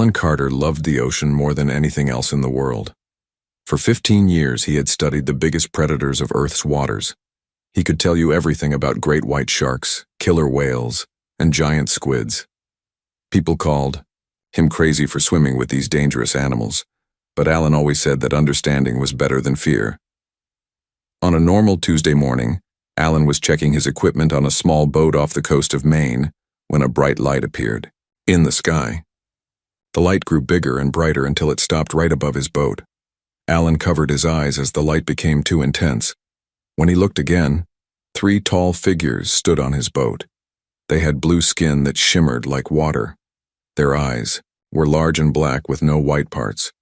Alan Carter loved the ocean more than anything else in the world. For 15 years he had studied the biggest predators of Earth's waters. He could tell you everything about great white sharks, killer whales, and giant squids. People called him crazy for swimming with these dangerous animals, but Alan always said that understanding was better than fear. On a normal Tuesday morning, Alan was checking his equipment on a small boat off the coast of Maine when a bright light appeared in the sky. The light grew bigger and brighter until it stopped right above his boat. Alan covered his eyes as the light became too intense. When he looked again, 3 tall figures stood on his boat. They had blue skin that shimmered like water. Their eyes were large and black with no white parts.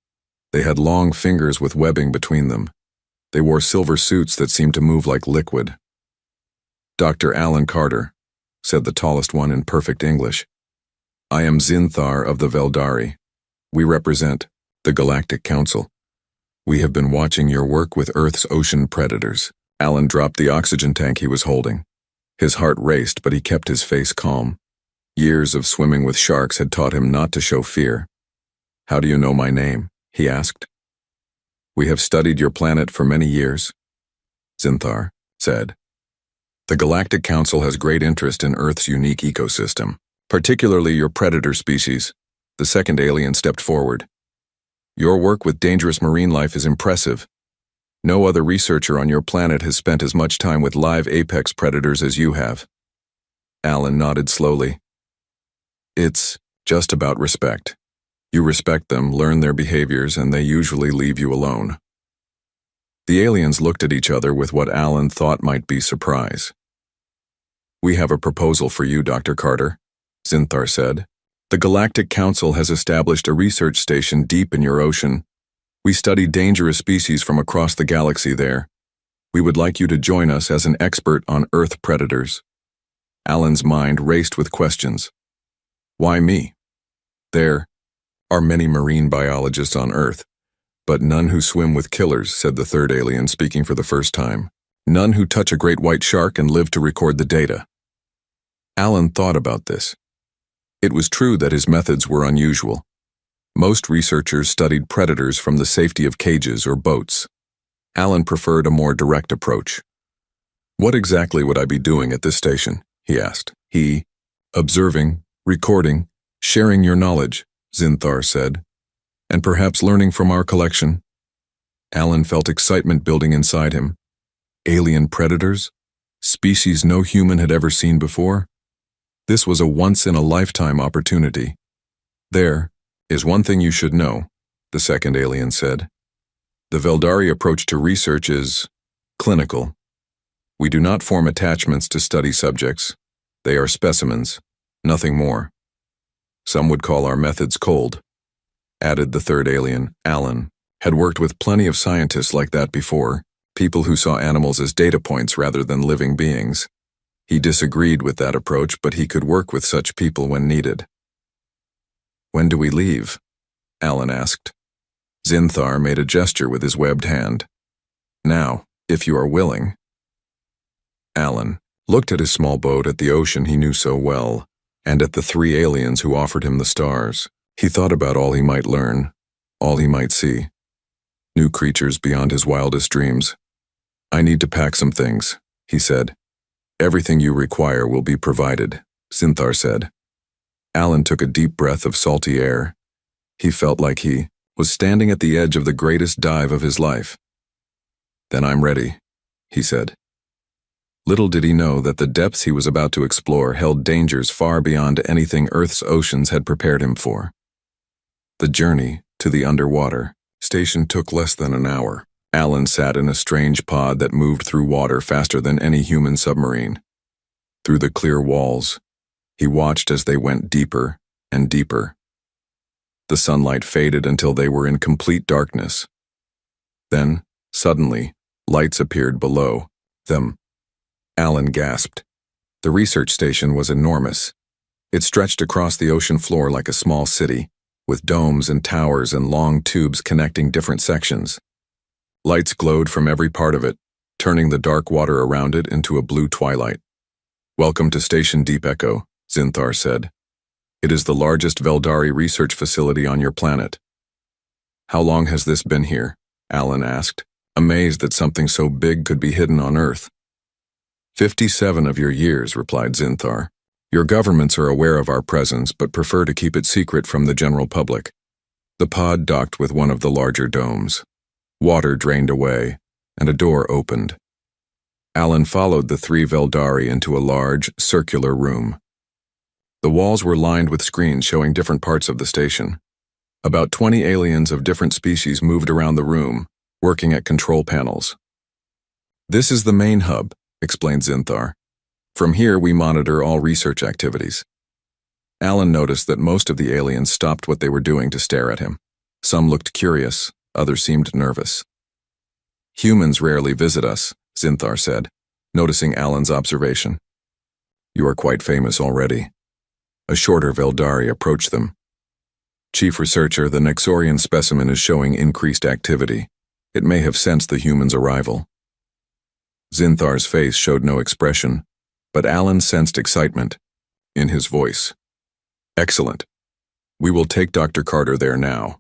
They had long fingers with webbing between them. They wore silver suits that seemed to move like liquid. "Dr. Alan Carter," said the tallest one in perfect English. "I am Zinthar of the Veldari. We represent the Galactic Council. We have been watching your work with Earth's ocean predators." Alan dropped the oxygen tank he was holding. His heart raced, but he kept his face calm. Years of swimming with sharks had taught him not to show fear. "How do you know my name?" he asked. "We have studied your planet for many years," Zinthar said. "The Galactic Council has great interest in Earth's unique ecosystem, particularly your predator species." The second alien stepped forward. "Your work with dangerous marine life is impressive. No other researcher on your planet has spent as much time with live apex predators as you have." Alan nodded slowly. "It's just about respect. You respect them, learn their behaviors, and they usually leave you alone." The aliens looked at each other with what Alan thought might be surprise. "We have a proposal for you, Dr. Carter," Zinthar said. "The Galactic Council has established a research station deep in your ocean. We study dangerous species from across the galaxy there. We would like you to join us as an expert on Earth predators." Alan's mind raced with questions. Why me? There are many marine biologists on Earth, but none who swim with killers, said the third alien, speaking for the first time. None who touch a great white shark and live to record the data. Alan thought about this. It was true that his methods were unusual. Most researchers studied predators from the safety of cages or boats. Alan preferred a more direct approach. "What exactly would I be doing at this station?" he asked. Observing, recording, sharing your knowledge," Zinthar said. "And perhaps learning from our collection." Alan felt excitement building inside him. Alien predators? Species no human had ever seen before? This was a once-in-a-lifetime opportunity. "There is one thing you should know," the second alien said. "The Veldari approach to research is clinical. We do not form attachments to study subjects. They are specimens, nothing more. Some would call our methods cold," added the third alien. Alan had worked with plenty of scientists like that before, people who saw animals as data points rather than living beings. He disagreed with that approach, but he could work with such people when needed. "When do we leave?" Alan asked. Zinthar made a gesture with his webbed hand. "Now, if you are willing." Alan looked at his small boat, at the ocean he knew so well, and at the three aliens who offered him the stars. He thought about all he might learn, all he might see. New creatures beyond his wildest dreams. "I need to pack some things," he said. "Everything you require will be provided," Zinthar said. Alan took a deep breath of salty air. He felt like he was standing at the edge of the greatest dive of his life. "Then I'm ready," he said. Little did he know that the depths he was about to explore held dangers far beyond anything Earth's oceans had prepared him for. The journey to the underwater station took less than an hour. Alan sat in a strange pod that moved through water faster than any human submarine. Through the clear walls, he watched as they went deeper and deeper. The sunlight faded until they were in complete darkness. Then, suddenly, lights appeared below them. Alan gasped. The research station was enormous. It stretched across the ocean floor like a small city, with domes and towers and long tubes connecting different sections. Lights glowed from every part of it, turning the dark water around it into a blue twilight. "Welcome to Station Deep Echo," Zinthar said. It is the largest Veldari research facility on your planet. How long has this been here? Alan asked, amazed that something so big could be hidden on Earth. 57 of your years, replied Zinthar. Your governments are aware of our presence but prefer to keep it secret from the general public. The pod docked with one of the larger domes. Water drained away, and a door opened. Alan followed the three Veldari into a large, circular room. The walls were lined with screens showing different parts of the station. About 20 aliens of different species moved around the room, working at control panels. This is the main hub, explained Zinthar. From here we monitor all research activities. Alan noticed that most of the aliens stopped what they were doing to stare at him. Some looked curious, others seemed nervous. Humans rarely visit us, Zinthar said, noticing Alan's observation. You are quite famous already. A shorter Veldari approached them. Chief Researcher, the Nexorian specimen is showing increased activity. It may have sensed the human's arrival. Zinthar's face showed no expression, but Alan sensed excitement in his voice. Excellent. We will take Dr. Carter there now.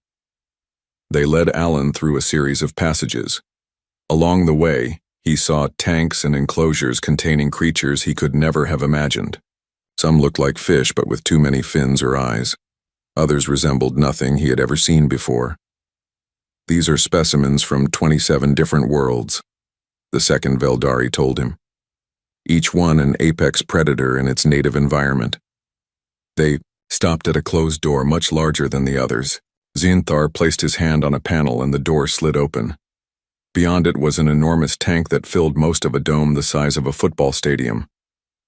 They led Alan through a series of passages. Along the way, he saw tanks and enclosures containing creatures he could never have imagined. Some looked like fish but with too many fins or eyes. Others resembled nothing he had ever seen before. These are specimens from 27 different worlds, the second Veldari told him. Each one an apex predator in its native environment. They stopped at a closed door much larger than the others. Zinthar placed his hand on a panel and the door slid open. Beyond it was an enormous tank that filled most of a dome the size of a football stadium.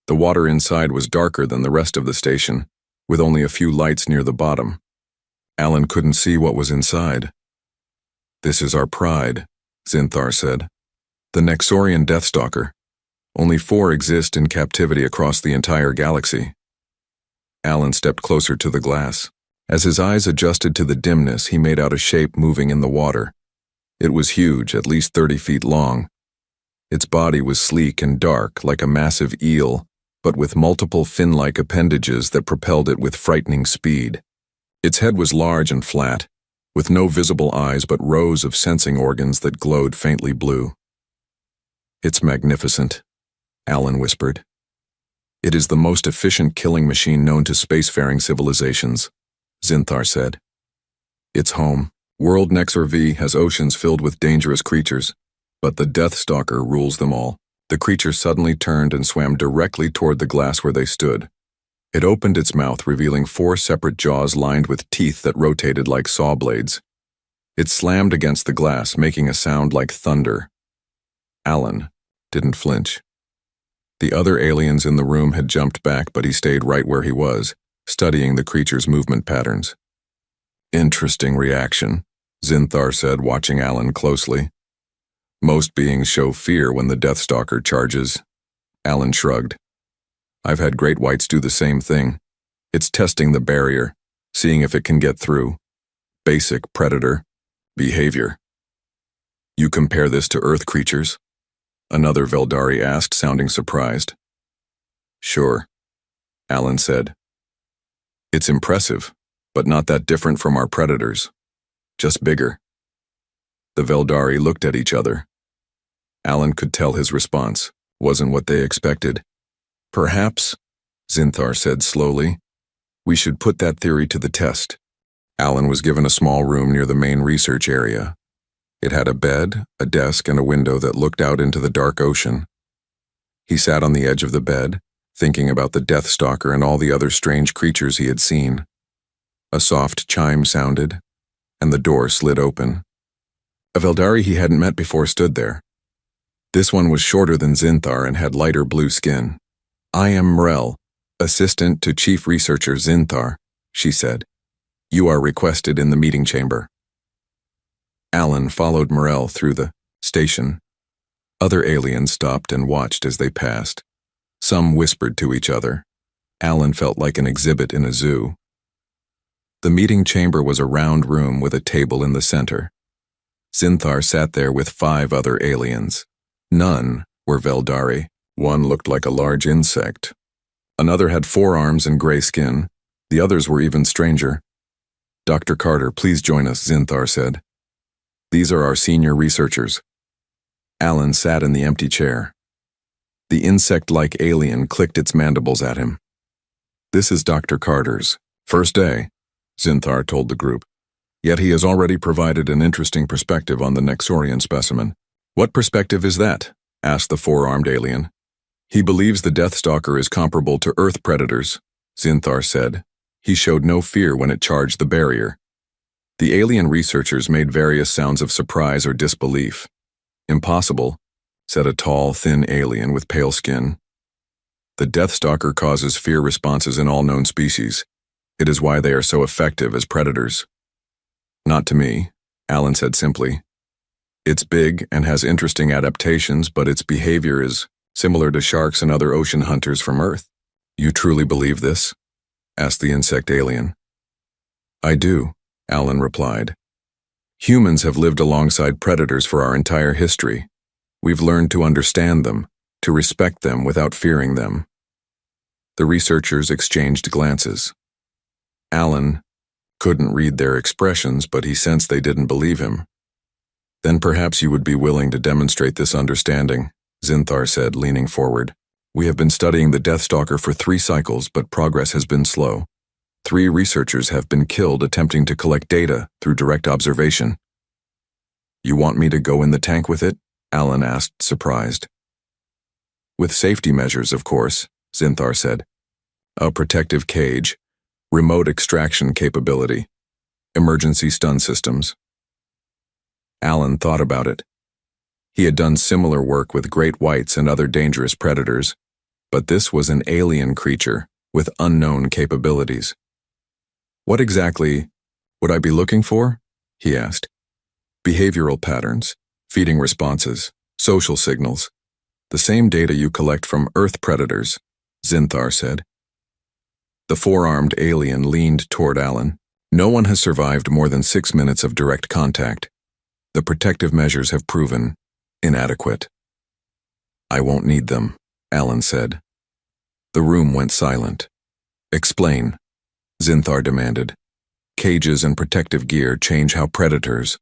The water inside was darker than the rest of the station, with only a few lights near the bottom. Alan couldn't see what was inside. This is our pride, Zinthar said. The Nexorian Deathstalker. Only 4 exist in captivity across the entire galaxy. Alan stepped closer to the glass. As his eyes adjusted to the dimness, he made out a shape moving in the water. It was huge, at least 30 feet long. Its body was sleek and dark, like a massive eel, but with multiple fin-like appendages that propelled it with frightening speed. Its head was large and flat, with no visible eyes but rows of sensing organs that glowed faintly blue. It's magnificent, Alan whispered. It is the most efficient killing machine known to spacefaring civilizations, Zinthar said. Its home, World Nexor V, has oceans filled with dangerous creatures, but the Deathstalker rules them all. The creature suddenly turned and swam directly toward the glass where they stood. It opened its mouth, revealing 4 separate jaws lined with teeth that rotated like saw blades. It slammed against the glass, making a sound like thunder. Alan didn't flinch. The other aliens in the room had jumped back, but he stayed right where he was, studying the creature's movement patterns. Interesting reaction, Zinthar said, watching Alan closely. Most beings show fear when the Deathstalker charges. Alan shrugged. I've had great whites do the same thing. It's testing the barrier, seeing if it can get through. Basic predator behavior. You compare this to Earth creatures? Another Veldari asked, sounding surprised. Sure, Alan said. It's impressive, but not that different from our predators. Just bigger. The Veldari looked at each other. Alan could tell his response wasn't what they expected. Perhaps, Zinthar said slowly, we should put that theory to the test. Alan was given a small room near the main research area. It had a bed, a desk, and a window that looked out into the dark ocean. He sat on the edge of the bed, thinking about the Deathstalker and all the other strange creatures he had seen. A soft chime sounded, and the door slid open. A Veldari he hadn't met before stood there. This one was shorter than Zinthar and had lighter blue skin. I am Morel, assistant to Chief Researcher Zinthar, she said. You are requested in the meeting chamber. Alan followed Morel through the station. Other aliens stopped and watched as they passed. Some whispered to each other. Alan felt like an exhibit in a zoo. The meeting chamber was a round room with a table in the center. Zinthar sat there with 5 other aliens. None were Veldari. One looked like a large insect. Another had 4 arms and gray skin. The others were even stranger. "Dr. Carter, please join us," Zinthar said. "These are our senior researchers." Alan sat in the empty chair. The insect-like alien clicked its mandibles at him. "This is Dr. Carter's first day," Zinthar told the group. "Yet he has already provided an interesting perspective on the Nexorian specimen." "What perspective is that?" asked the four-armed alien. "He believes the Deathstalker is comparable to Earth predators," Zinthar said. "He showed no fear when it charged the barrier." The alien researchers made various sounds of surprise or disbelief. "Impossible," said a tall, thin alien with pale skin. "The Deathstalker causes fear responses in all known species. It is why they are so effective as predators." "Not to me," Alan said simply. "It's big and has interesting adaptations, but its behavior is similar to sharks and other ocean hunters from Earth." "You truly believe this?" asked the insect alien. "I do," Alan replied. "Humans have lived alongside predators for our entire history. We've learned to understand them, to respect them without fearing them." The researchers exchanged glances. Alan couldn't read their expressions, but he sensed they didn't believe him. "Then perhaps you would be willing to demonstrate this understanding," Zinthar said, leaning forward. "We have been studying the Deathstalker for 3 cycles, but progress has been slow. 3 researchers have been killed attempting to collect data through direct observation." "You want me to go in the tank with it?" Alan asked, surprised. "With safety measures, of course," Zinthar said. "A protective cage, remote extraction capability, emergency stun systems." Alan thought about it. He had done similar work with great whites and other dangerous predators, but this was an alien creature with unknown capabilities. "What exactly would I be looking for?" he asked. "Behavioral patterns, feeding responses, social signals. The same data you collect from Earth predators," Zinthar said. The four-armed alien leaned toward Alan. "No one has survived more than 6 minutes of direct contact. The protective measures have proven inadequate." "I won't need them," Alan said. The room went silent. "Explain," Zinthar demanded. "Cages and protective gear change how predators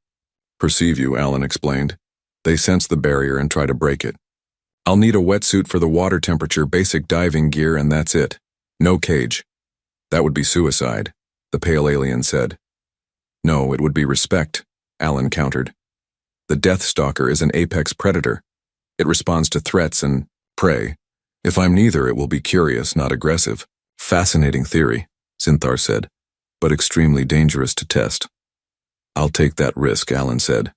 perceive you," Alan explained. "They sense the barrier and try to break it. I'll need a wetsuit for the water temperature, basic diving gear, and that's it. No cage." "That would be suicide," the pale alien said. "No, it would be respect," Alan countered. "The Deathstalker is an apex predator. It responds to threats and prey. If I'm neither, it will be curious, not aggressive." "Fascinating theory," Zinthar said, "but extremely dangerous to test." "I'll take that risk," Alan said.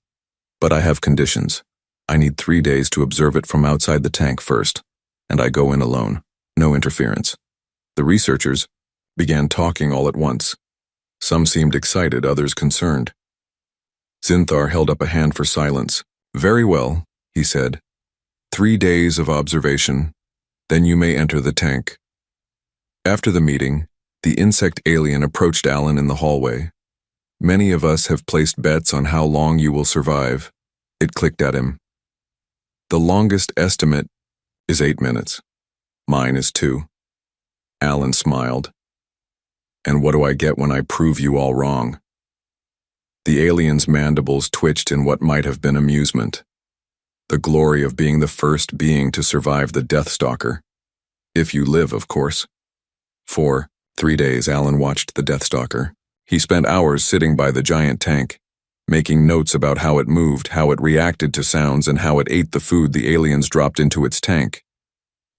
"But I have conditions. I need 3 days to observe it from outside the tank first, and I go in alone. No interference." The researchers began talking all at once. Some seemed excited, others concerned. Zinthar held up a hand for silence. "Very well," he said. 3 days of observation, then you may enter the tank." After the meeting, the insect alien approached Alan in the hallway. "Many of us have placed bets on how long you will survive." It clicked at him. "The longest estimate is 8 minutes. Mine is 2. Alan smiled. "And what do I get when I prove you all wrong?" The alien's mandibles twitched in what might have been amusement. "The glory of being the first being to survive the Deathstalker. If you live, of course." For 3 days, Alan watched the Deathstalker. He spent hours sitting by the giant tank, making notes about how it moved, how it reacted to sounds, and how it ate the food the aliens dropped into its tank.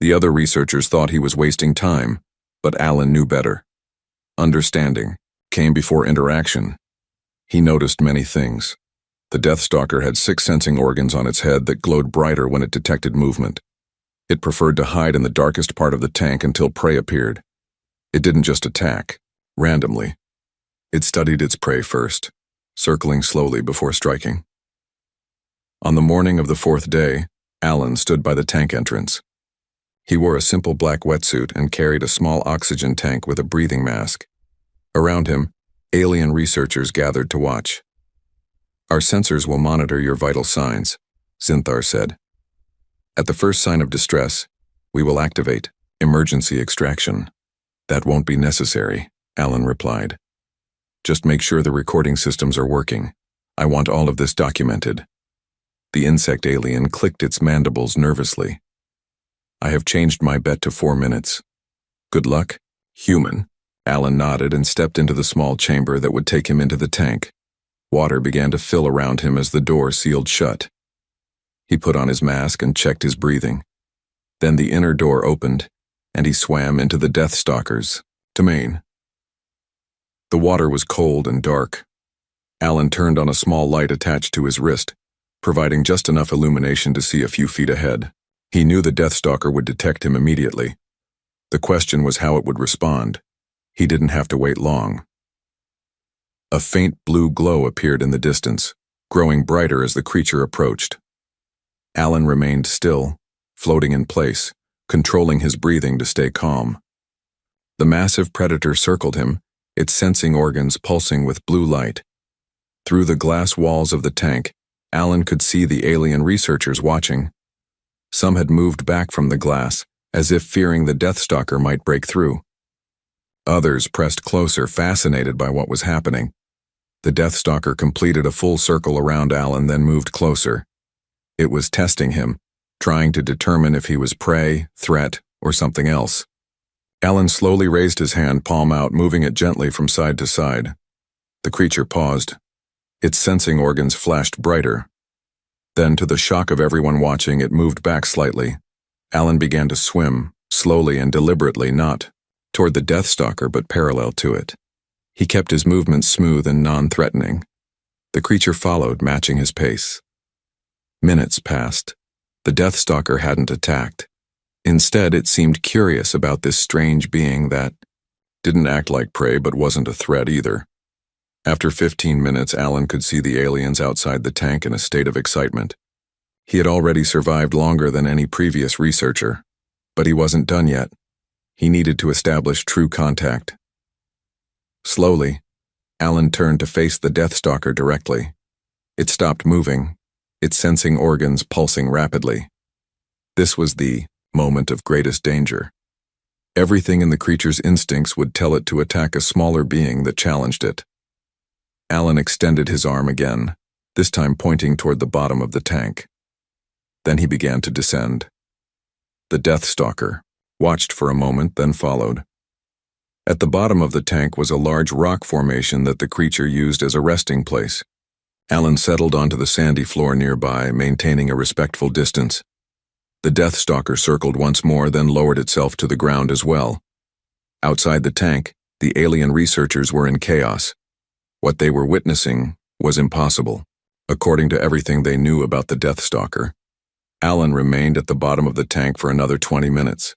The other researchers thought he was wasting time, but Alan knew better. Understanding came before interaction. He noticed many things. The Deathstalker had 6 sensing organs on its head that glowed brighter when it detected movement. It preferred to hide in the darkest part of the tank until prey appeared. It didn't just attack, randomly. It studied its prey first, circling slowly before striking. On the morning of the 4th day, Alan stood by the tank entrance. He wore a simple black wetsuit and carried a small oxygen tank with a breathing mask. Around him, alien researchers gathered to watch. "Our sensors will monitor your vital signs," Zinthar said. "At the first sign of distress, we will activate emergency extraction." "That won't be necessary," Alan replied. "Just make sure the recording systems are working. I want all of this documented." The insect alien clicked its mandibles nervously. "I have changed my bet to 4 minutes. Good luck, human." Alan nodded and stepped into the small chamber that would take him into the tank. Water began to fill around him as the door sealed shut. He put on his mask and checked his breathing. Then the inner door opened, and he swam into the Deathstalker's domain. The water was cold and dark. Alan turned on a small light attached to his wrist, providing just enough illumination to see a few feet ahead. He knew the Deathstalker would detect him immediately. The question was how it would respond. He didn't have to wait long. A faint blue glow appeared in the distance, growing brighter as the creature approached. Alan remained still, floating in place, controlling his breathing to stay calm. The massive predator circled him, its sensing organs pulsing with blue light. Through the glass walls of the tank, Alan could see the alien researchers watching. Some had moved back from the glass, as if fearing the Deathstalker might break through. Others pressed closer, fascinated by what was happening. The Deathstalker completed a full circle around Alan, then moved closer. It was testing him, trying to determine if he was prey, threat, or something else. Alan slowly raised his hand, palm out, moving it gently from side to side. The creature paused. Its sensing organs flashed brighter. Then, to the shock of everyone watching, it moved back slightly. Alan began to swim, slowly and deliberately, not toward the Deathstalker but parallel to it. He kept his movements smooth and non-threatening. The creature followed, matching his pace. Minutes passed. The Deathstalker hadn't attacked. Instead, it seemed curious about this strange being that didn't act like prey but wasn't a threat either. After 15 minutes, Alan could see the aliens outside the tank in a state of excitement. He had already survived longer than any previous researcher, but he wasn't done yet. He needed to establish true contact. Slowly, Alan turned to face the Deathstalker directly. It stopped moving, its sensing organs pulsing rapidly. This was the moment of greatest danger. Everything in the creature's instincts would tell it to attack a smaller being that challenged it. Alan extended his arm again, this time pointing toward the bottom of the tank. Then he began to descend. The Deathstalker watched for a moment, then followed. At the bottom of the tank was a large rock formation that the creature used as a resting place. Alan settled onto the sandy floor nearby, maintaining a respectful distance. The Deathstalker circled once more, then lowered itself to the ground as well. Outside the tank, the alien researchers were in chaos. What they were witnessing was impossible, according to everything they knew about the Deathstalker. Alan remained at the bottom of the tank for another 20 minutes.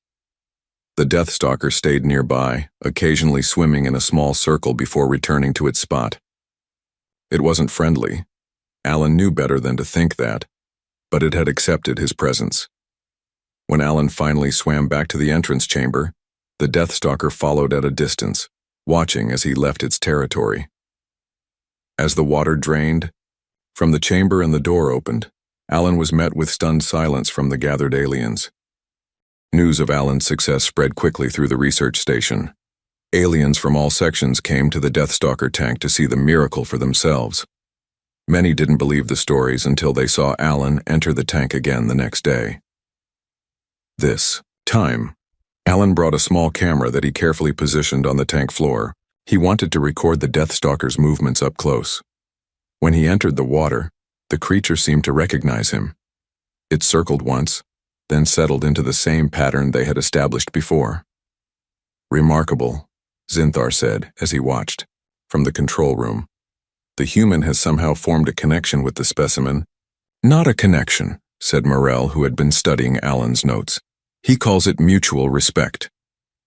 The Deathstalker stayed nearby, occasionally swimming in a small circle before returning to its spot. It wasn't friendly. Alan knew better than to think that, but it had accepted his presence. When Alan finally swam back to the entrance chamber, the Deathstalker followed at a distance, watching as he left its territory. As the water drained from the chamber and the door opened, Alan was met with stunned silence from the gathered aliens. News of Alan's success spread quickly through the research station. Aliens from all sections came to the Deathstalker tank to see the miracle for themselves. Many didn't believe the stories until they saw Alan enter the tank again the next day. This time, Alan brought a small camera that he carefully positioned on the tank floor. He wanted to record the Deathstalker's movements up close. When he entered the water, the creature seemed to recognize him. It circled once, then settled into the same pattern they had established before. "Remarkable," Zinthar said as he watched from the control room. "The human has somehow formed a connection with the specimen." "Not a connection," said Morell, who had been studying Alan's notes. "He calls it mutual respect.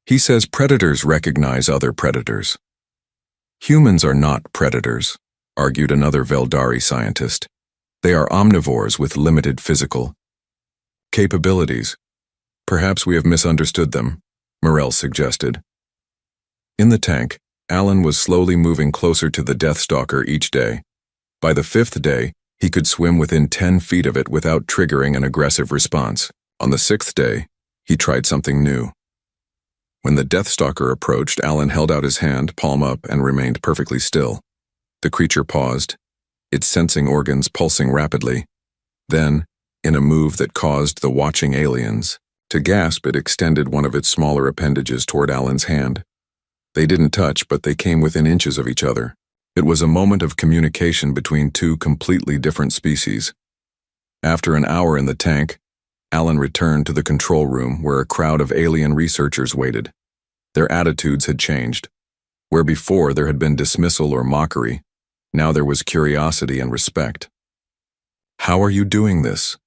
He says predators recognize other predators." "Humans are not predators," argued another Veldari scientist. "They are omnivores with limited physical capabilities. Perhaps we have misunderstood them," Morell suggested. In the tank, Alan was slowly moving closer to the Deathstalker each day. By the 5th day, he could swim within 10 feet of it without triggering an aggressive response. On the 6th day, he tried something new. When the Deathstalker approached, Alan held out his hand, palm up, and remained perfectly still. The creature paused, its sensing organs pulsing rapidly. Then, in a move that caused the watching aliens to gasp, it extended one of its smaller appendages toward Alan's hand. They didn't touch, but they came within inches of each other. It was a moment of communication between two completely different species. After an hour in the tank, Alan returned to the control room where a crowd of alien researchers waited. Their attitudes had changed. Where before there had been dismissal or mockery, now there was curiosity and respect. "How are you doing this?"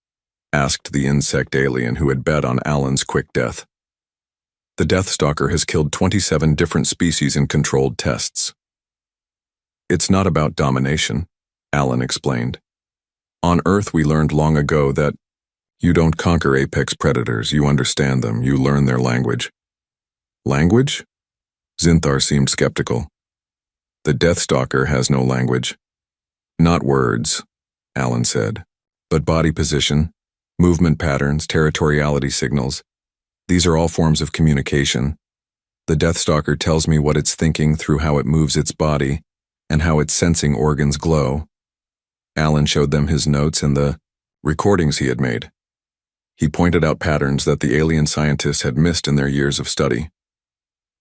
asked the insect alien who had bet on Alan's quick death. "The Deathstalker has killed 27 different species in controlled tests." "It's not about domination," Alan explained. "On Earth we learned long ago that you don't conquer apex predators, you understand them, you learn their language." "Language?" Zinthar seemed skeptical. "The Deathstalker has no language." "Not words," Alan said, "but body position, movement patterns, territoriality signals. These are all forms of communication. The Deathstalker tells me what it's thinking through how it moves its body and how its sensing organs glow." Alan showed them his notes and the recordings he had made. He pointed out patterns that the alien scientists had missed in their years of study.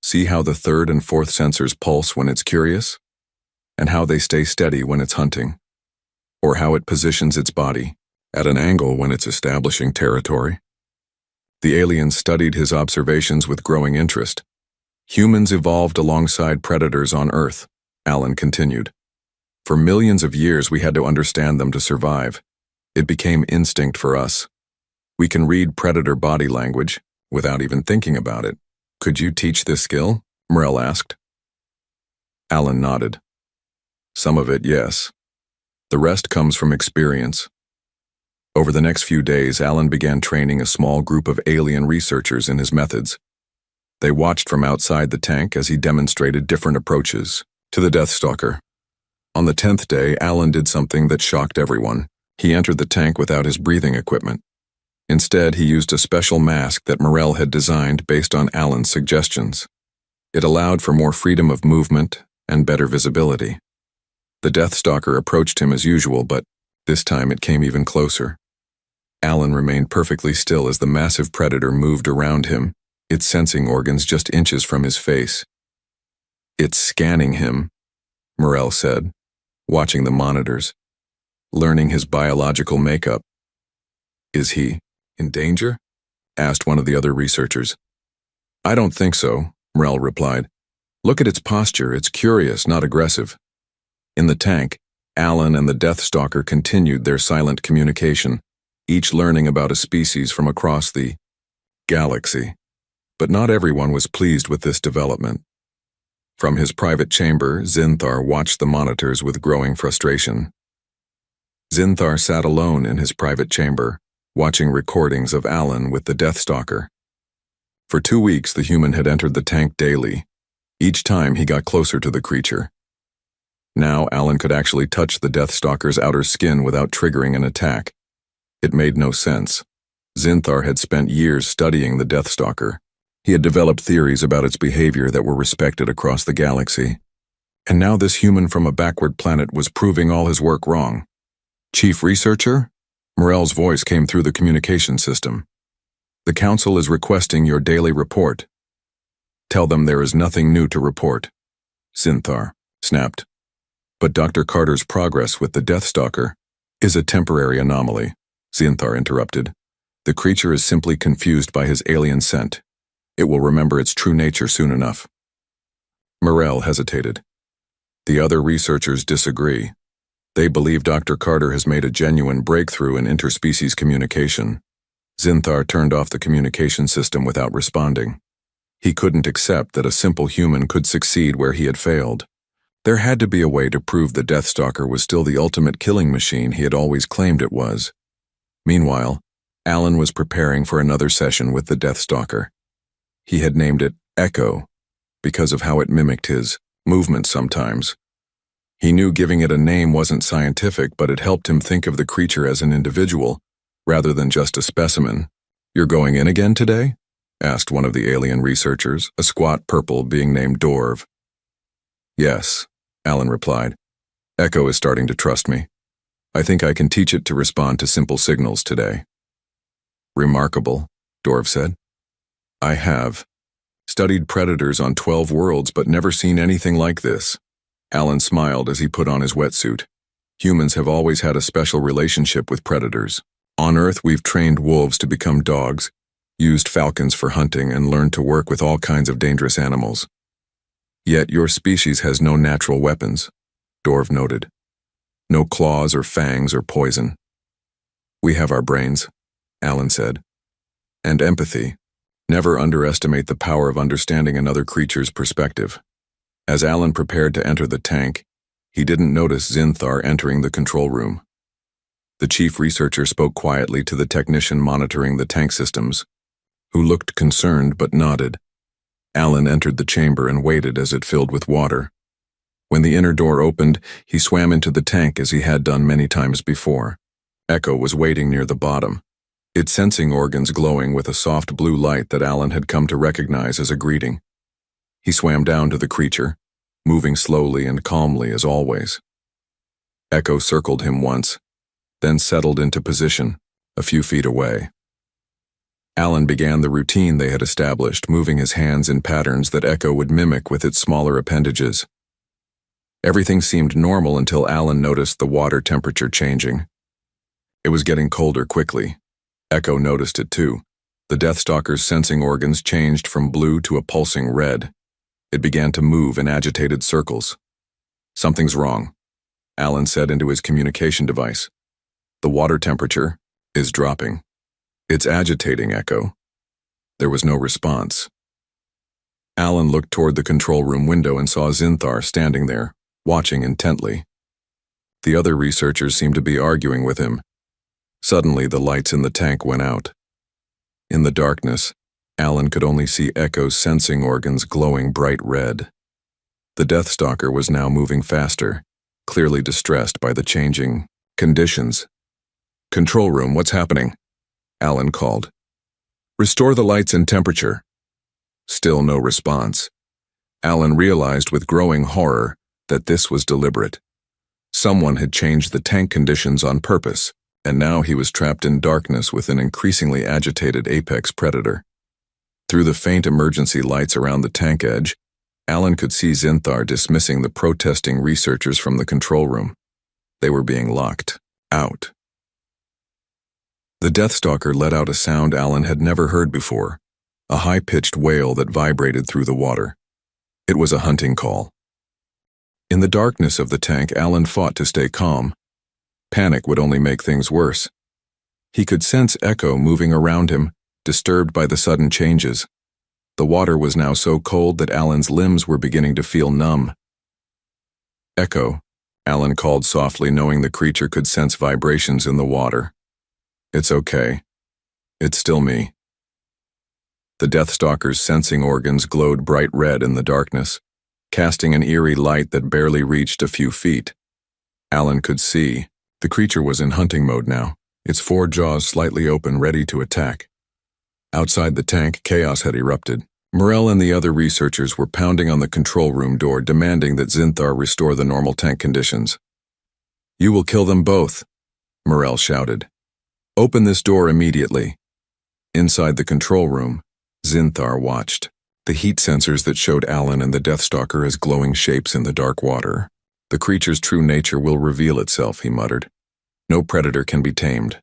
"See how the third and fourth sensors pulse when it's curious? And how they stay steady when it's hunting? Or how it positions its body at an angle when it's establishing territory?" The aliens studied his observations with growing interest. "Humans evolved alongside predators on Earth," Alan continued. "For millions of years we had to understand them to survive. It became instinct for us. We can read predator body language without even thinking about it. Could you teach this skill?" Morell asked. Alan nodded. "Some of it, yes. The rest comes from experience." Over the next few days, Alan began training a small group of alien researchers in his methods. They watched from outside the tank as he demonstrated different approaches to the Deathstalker. On the 10th day, Alan did something that shocked everyone. He entered the tank without his breathing equipment. Instead, he used a special mask that Morell had designed based on Alan's suggestions. It allowed for more freedom of movement and better visibility. The Deathstalker approached him as usual, but this time it came even closer. Alan remained perfectly still as the massive predator moved around him, its sensing organs just inches from his face. "It's scanning him," Morell said, watching the monitors, learning his biological makeup. "Is he in danger?" asked one of the other researchers. "I don't think so," Morell replied. "Look at its posture, it's curious, not aggressive." In the tank, Alan and the Deathstalker continued their silent communication, each learning about a species from across the galaxy. But not everyone was pleased with this development. From his private chamber, Zinthar watched the monitors with growing frustration. Zinthar sat alone in his private chamber, watching recordings of Alan with the Deathstalker. For 2 weeks, the human had entered the tank daily. Each time he got closer to the creature. Now Alan could actually touch the Deathstalker's outer skin without triggering an attack. It made no sense. Zinthar had spent years studying the Deathstalker. He had developed theories about its behavior that were respected across the galaxy. And now this human from a backward planet was proving all his work wrong. "Chief Researcher?" Morell's voice came through the communication system. "The Council is requesting your daily report. Tell them there is nothing new to report." Zinthar snapped. "But Dr. Carter's progress with the Deathstalker is a temporary anomaly," Zinthar interrupted. "The creature is simply confused by his alien scent. It will remember its true nature soon enough." Morell hesitated. The other researchers disagree. They believe Dr. Carter has made a genuine breakthrough in interspecies communication. Zinthar turned off the communication system without responding. He couldn't accept that a simple human could succeed where he had failed. There had to be a way to prove the Deathstalker was still the ultimate killing machine he had always claimed it was. Meanwhile, Alan was preparing for another session with the Deathstalker. He had named it Echo because of how it mimicked his movements sometimes. He knew giving it a name wasn't scientific, but it helped him think of the creature as an individual, rather than just a specimen. "You're going in again today?" asked one of the alien researchers, a squat purple being named Dorv. Yes, Alan replied. Echo is starting to trust me. I think I can teach it to respond to simple signals today. Remarkable, Dorv said. I have studied predators on 12 worlds but never seen anything like this. Alan smiled as he put on his wetsuit. Humans have always had a special relationship with predators. On Earth, we've trained wolves to become dogs, used falcons for hunting, and learned to work with all kinds of dangerous animals. Yet your species has no natural weapons, Dorv noted. No claws or fangs or poison. We have our brains, Alan said. And empathy. Never underestimate the power of understanding another creature's perspective. As Alan prepared to enter the tank, he didn't notice Zinthar entering the control room. The chief researcher spoke quietly to the technician monitoring the tank systems, who looked concerned but nodded. Alan entered the chamber and waited as it filled with water. When the inner door opened, he swam into the tank as he had done many times before. Echo was waiting near the bottom, its sensing organs glowing with a soft blue light that Alan had come to recognize as a greeting. He swam down to the creature, moving slowly and calmly as always. Echo circled him once, then settled into position, a few feet away. Alan began the routine they had established, moving his hands in patterns that Echo would mimic with its smaller appendages. Everything seemed normal until Alan noticed the water temperature changing. It was getting colder quickly. Echo noticed it too. The Deathstalker's sensing organs changed from blue to a pulsing red. It began to move in agitated circles. Something's wrong, Alan said into his communication device. The water temperature is dropping. It's agitating, Echo. There was no response. Alan looked toward the control room window and saw Zinthar standing there, watching intently. The other researchers seemed to be arguing with him. Suddenly, the lights in the tank went out. In the darkness, Alan could only see Echo's sensing organs glowing bright red. The Deathstalker was now moving faster, clearly distressed by the changing conditions. Control room, what's happening? Alan called. Restore the lights and temperature. Still no response. Alan realized with growing horror that this was deliberate. Someone had changed the tank conditions on purpose, and now he was trapped in darkness with an increasingly agitated apex predator. Through the faint emergency lights around the tank edge, Alan could see Zinthar dismissing the protesting researchers from the control room. They were being locked out. The Deathstalker let out a sound Alan had never heard before, a high-pitched wail that vibrated through the water. It was a hunting call. In the darkness of the tank, Alan fought to stay calm. Panic would only make things worse. He could sense Echo moving around him, disturbed by the sudden changes. The water was now so cold that Alan's limbs were beginning to feel numb. Echo, Alan called softly, knowing the creature could sense vibrations in the water. It's okay. It's still me. The Deathstalker's sensing organs glowed bright red in the darkness, casting an eerie light that barely reached a few feet. Alan could see. The creature was in hunting mode now, its four jaws slightly open, ready to attack. Outside the tank, chaos had erupted. Morel and the other researchers were pounding on the control room door, demanding that Zinthar restore the normal tank conditions. You will kill them both, Morel shouted. Open this door immediately. Inside the control room, Zinthar watched. The heat sensors that showed Alan and the Deathstalker as glowing shapes in the dark water. The creature's true nature will reveal itself, he muttered. No predator can be tamed,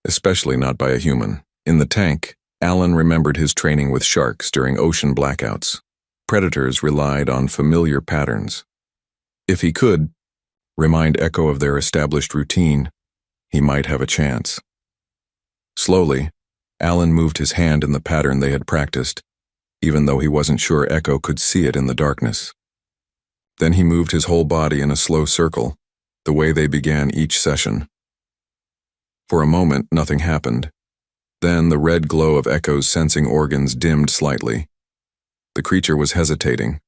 especially not by a human. In the tank, Alan remembered his training with sharks during ocean blackouts. Predators relied on familiar patterns. If he could remind Echo of their established routine, he might have a chance. Slowly, Alan moved his hand in the pattern they had practiced, even though he wasn't sure Echo could see it in the darkness. Then he moved his whole body in a slow circle, the way they began each session. For a moment, nothing happened. Then the red glow of Echo's sensing organs dimmed slightly. The creature was hesitating.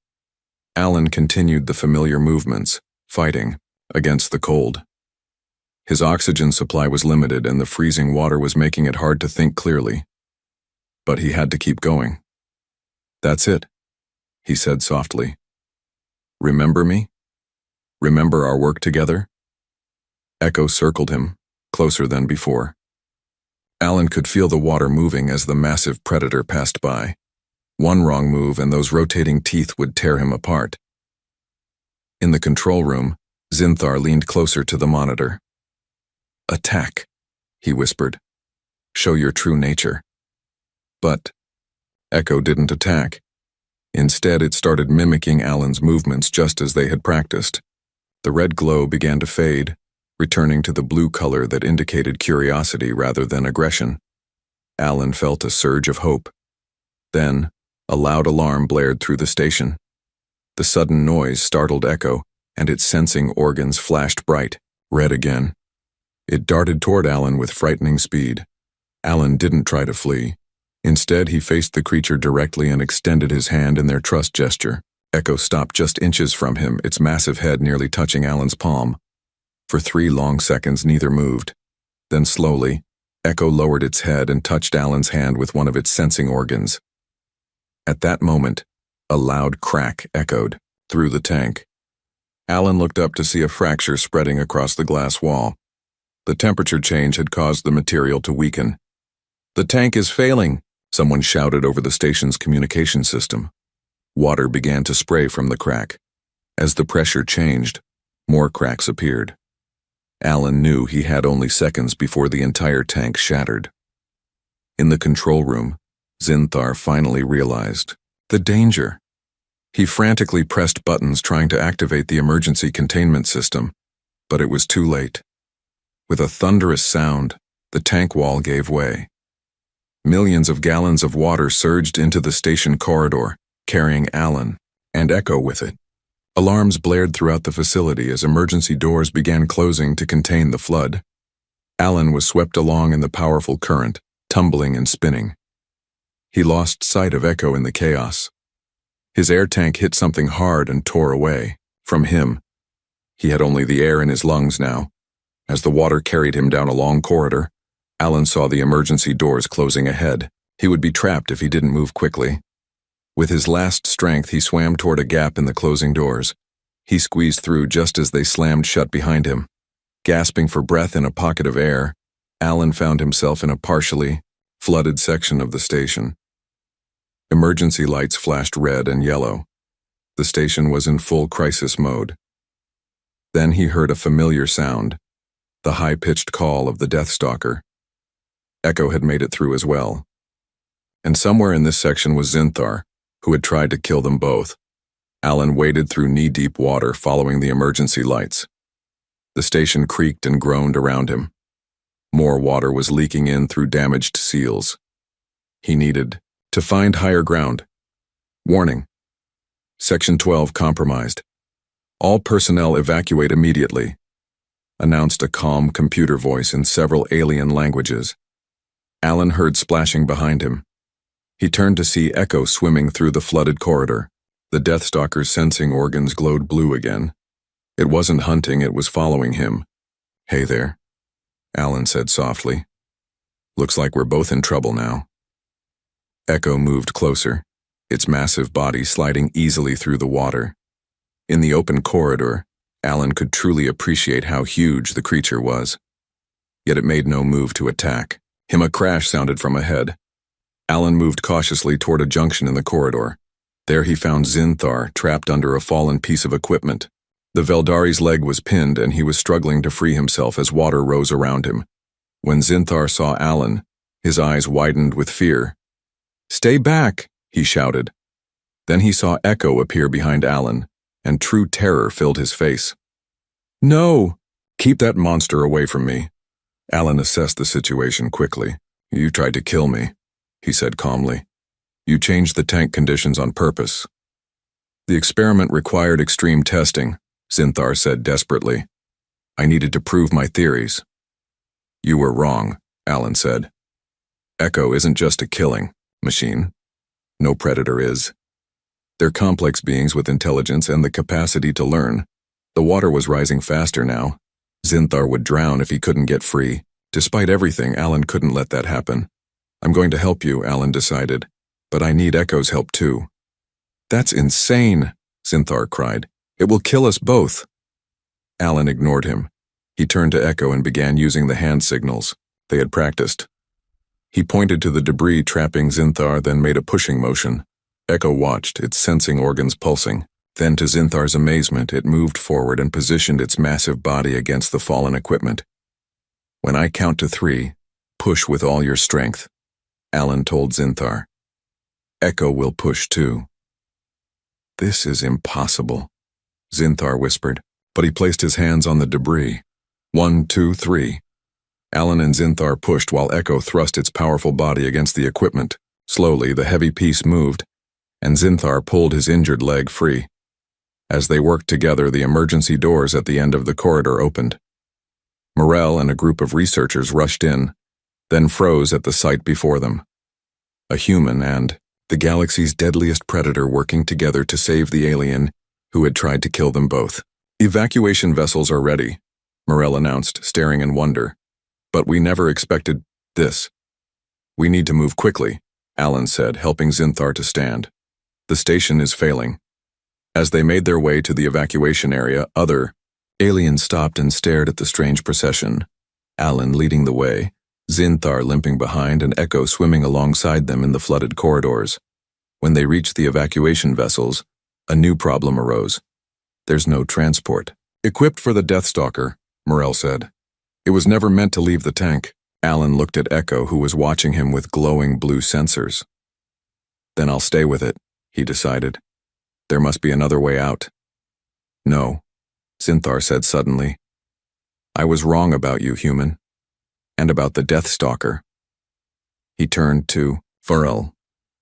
Alan continued the familiar movements, fighting against the cold. His oxygen supply was limited and the freezing water was making it hard to think clearly. but he had to keep going. "That's it," he said softly. "Remember me? Remember our work together?" Echo circled him, closer than before. Alan could feel the water moving as the massive predator passed by. One wrong move and those rotating teeth would tear him apart. In the control room, Zinthar leaned closer to the monitor. "Attack," he whispered. "Show your true nature." But Echo didn't attack. Instead, it started mimicking Alan's movements just as they had practiced. The red glow began to fade, returning to the blue color that indicated curiosity rather than aggression. Alan felt a surge of hope. Then, a loud alarm blared through the station. The sudden noise startled Echo, and its sensing organs flashed bright, red again. It darted toward Alan with frightening speed. Alan didn't try to flee. Instead, he faced the creature directly and extended his hand in their trust gesture. Echo stopped just inches from him, its massive head nearly touching Alan's palm. For 3 long seconds, neither moved. Then slowly, Echo lowered its head and touched Alan's hand with one of its sensing organs. At that moment, a loud crack echoed through the tank. Alan looked up to see a fracture spreading across the glass wall. The temperature change had caused the material to weaken. "The tank is failing," someone shouted over the station's communication system. Water began to spray from the crack. As the pressure changed, more cracks appeared. Alan knew he had only seconds before the entire tank shattered. In the control room, Zinthar finally realized the danger. He frantically pressed buttons trying to activate the emergency containment system, but it was too late. With a thunderous sound, the tank wall gave way. Millions of gallons of water surged into the station corridor, carrying Alan and Echo with it. Alarms blared throughout the facility as emergency doors began closing to contain the flood. Alan was swept along in the powerful current, tumbling and spinning. He lost sight of Echo in the chaos. His air tank hit something hard and tore away from him. He had only the air in his lungs now. As the water carried him down a long corridor, Alan saw the emergency doors closing ahead. He would be trapped if he didn't move quickly. With his last strength, he swam toward a gap in the closing doors. He squeezed through just as they slammed shut behind him. Gasping for breath in a pocket of air, Alan found himself in a partially flooded section of the station. Emergency lights flashed red and yellow. The station was in full crisis mode. Then he heard a familiar sound, the high-pitched call of the Deathstalker. Echo had made it through as well. And somewhere in this section was Zinthar, who had tried to kill them both. Alan waded through knee-deep water following the emergency lights. The station creaked and groaned around him. More water was leaking in through damaged seals. He needed to find higher ground. Warning. Section 12 compromised. All personnel evacuate immediately, announced a calm computer voice in several alien languages. Alan heard splashing behind him. He turned to see Echo swimming through the flooded corridor. The Deathstalker's sensing organs glowed blue again. It wasn't hunting, it was following him. "Hey there," Alan said softly. "Looks like we're both in trouble now." Echo moved closer, its massive body sliding easily through the water. In the open corridor, Alan could truly appreciate how huge the creature was. Yet it made no move to attack. A crash sounded from ahead. Alan moved cautiously toward a junction in the corridor. There he found Zinthar trapped under a fallen piece of equipment. The Veldari's leg was pinned and he was struggling to free himself as water rose around him. When Zinthar saw Alan, his eyes widened with fear. "Stay back," he shouted. Then he saw Echo appear behind Alan, and true terror filled his face. "No! Keep that monster away from me." Alan assessed the situation quickly. "You tried to kill me," he said calmly. "You changed the tank conditions on purpose." "The experiment required extreme testing," Zinthar said desperately. "I needed to prove my theories." "You were wrong," Alan said. "Echo isn't just a killing machine. No predator is. They're complex beings with intelligence and the capacity to learn." The water was rising faster now. Zinthar would drown if he couldn't get free. Despite everything, Alan couldn't let that happen. I'm going to help you, Alan decided, but I need Echo's help too. That's insane, Zinthar cried. It will kill us both. Alan ignored him. He turned to Echo and began using the hand signals they had practiced. He pointed to the debris trapping Zinthar, then made a pushing motion. Echo watched, its sensing organs pulsing. Then, to Zinthar's amazement, it moved forward and positioned its massive body against the fallen equipment. When I count to 3, push with all your strength, Alan told Zinthar. Echo will push too. This is impossible, Zinthar whispered, but he placed his hands on the debris. 1, 2, 3. Alan and Zinthar pushed while Echo thrust its powerful body against the equipment. Slowly, the heavy piece moved, and Zinthar pulled his injured leg free. As they worked together, the emergency doors at the end of the corridor opened. Morel and a group of researchers rushed in, then froze at the sight before them. A human and the galaxy's deadliest predator working together to save the alien who had tried to kill them both. Evacuation vessels are ready, Morel announced, staring in wonder. But we never expected this. We need to move quickly, Alan said, helping Zinthar to stand. The station is failing. As they made their way to the evacuation area, other aliens stopped and stared at the strange procession. Alan leading the way, Zinthar limping behind, and Echo swimming alongside them in the flooded corridors. When they reached the evacuation vessels, a new problem arose. There's no transport. Equipped for the Deathstalker, Morel said. It was never meant to leave the tank. Alan looked at Echo, who was watching him with glowing blue sensors. Then I'll stay with it, he decided. There must be another way out. No, Zinthar said suddenly. I was wrong about you, human. And about the Deathstalker. He turned to Farrell.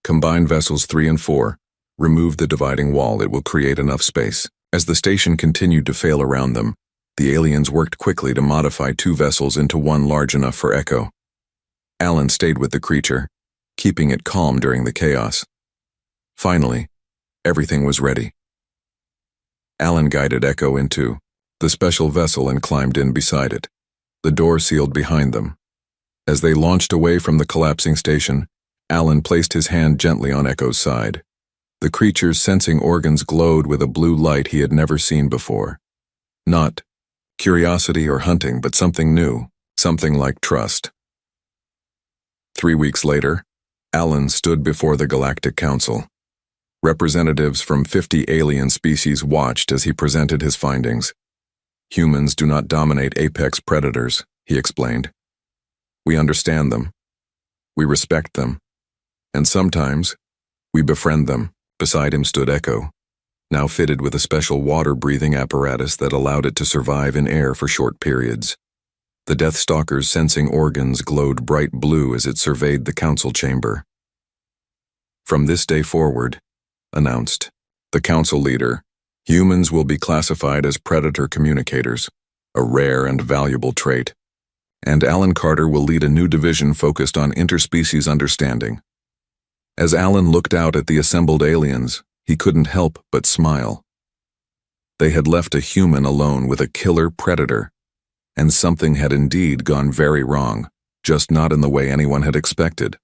Combine vessels 3 and 4. Remove the dividing wall. It will create enough space. As the station continued to fail around them, the aliens worked quickly to modify 2 vessels into one large enough for Echo. Alan stayed with the creature, keeping it calm during the chaos. Finally, everything was ready. Alan guided Echo into the special vessel and climbed in beside it. The door sealed behind them. As they launched away from the collapsing station, Alan placed his hand gently on Echo's side. The creature's sensing organs glowed with a blue light he had never seen before. Not curiosity or hunting, but something new, something like trust. 3 weeks later, Alan stood before the Galactic Council. Representatives from 50 alien species watched as he presented his findings. Humans do not dominate apex predators, he explained. We understand them. We respect them. And sometimes, we befriend them. Beside him stood Echo, now fitted with a special water-breathing apparatus that allowed it to survive in air for short periods. The Deathstalker's sensing organs glowed bright blue as it surveyed the council chamber. From this day forward, announced the council leader, humans will be classified as predator communicators, a rare and valuable trait. And Alan Carter will lead a new division focused on interspecies understanding. As Alan looked out at the assembled aliens, he couldn't help but smile. They had left a human alone with a killer predator, and something had indeed gone very wrong, just not in the way anyone had expected.